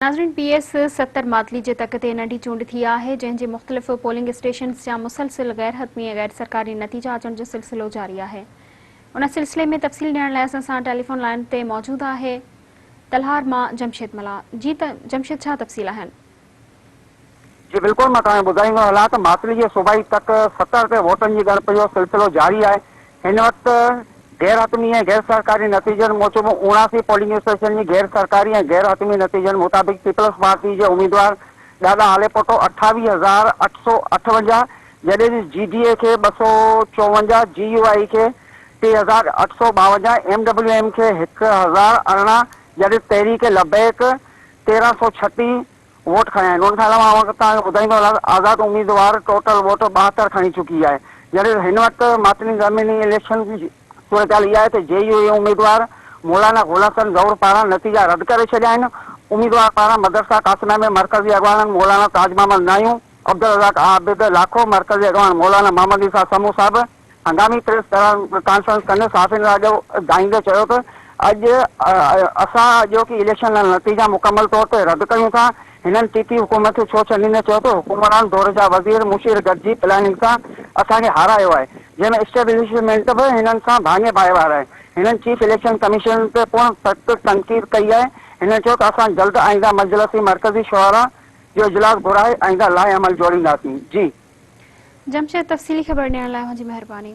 नाज़रीन, PS 70 मातली जे तक ते नंढी चूंड थी आहे, जंहिंजे मुख़्तलिफ़ पोलिंग स्टेशन जा मुसलसिल गैर हतमी ऐं गैर सरकारी नतीजा अचण जो सिलसिलो जारी आहे। उन सिलसिले में तफ़सील ॾियण लाइ असां सां टेलीफोन लाइन ते मौजूदु आहे तलहार मां जमशेद मला। जी जमशेद, छा तफ़सील आहिनि? जी बिल्कुल, मैं तव्हांखे ॿुधाईंदो हलां त मातली जे सूबाई तक 70 ते वोटनि जी ॻणप जो सिलसिलो जारी आहे। हिन वक़्तु गैर हतमी ऐं गैर सरकारी नतीजनि मूजिबि 79 पोलिंग स्टेशन जी गैर सरकारी ऐं गैर हतमी नतीजनि मुताबिक़ पीपल्स पार्टी जे उम्मीदवार ॾाढा हाले पोटो 28,858, जॾहिं GDA खे 254, GUI खे 3,852, MWM खे 1,018, जॾहिं तहरीक लबैक 1,336 वोट खया आहिनि। उन खां अलावा तव्हांखे ॿुधाईंदो हलां आज़ाद उम्मीदवार टोटल वोट 72 खणी चुकी आहे। जॾहिं हिन वक़्तु मातली ज़मीनी इलेक्शन जी सूरत हाल इहा आहे त JUI उम्मीदवार मौलाना गुलहसन गौर पारां नतीजा रद्द करे छॾिया आहिनि। उम्मीदवार पारां मदरसा कासिमा में मरकज़ी अॻवान मौलाना ताज मोहम्मद नायूं, अब्दुल रज़ाक आबिद लाखो, मरकज़ी अॻवान मौलाना मोहम्मद ईसा समूह साहिब हंगामी प्रेस कॉन्फ्रेंस कंदे साफ़िन अॼु ॿुधाईंदे चयो त अॼु असां अॼोकी इलेक्शन नतीजा मुकमल तौर ते रद्द कयूं था। हिननि TP हुकूमत छो छॾींदे चयो त हुकुमरान दौर जा वज़ीर मुशीर गॾिजी प्लानिंग सां असांखे हारायो आहे, जंहिंमें एस्टेब्लिशमेंट बि हिननि सां भाङे पाए वारा आहे। हिननि चीफ इलेक्शन कमीशन ते पूर्ण सख़्त तनक़ीद कई आहे। हिननि चयो त असां जल्द आईंदा मजलिसी मरकज़ी शुरा जो इजलास घुराए आईंदा लाइ अमल जोड़ींदासीं। जी जमशेद, तफ़सीली ख़बर ॾियण लाइ मुंहिंजी महिरबानी।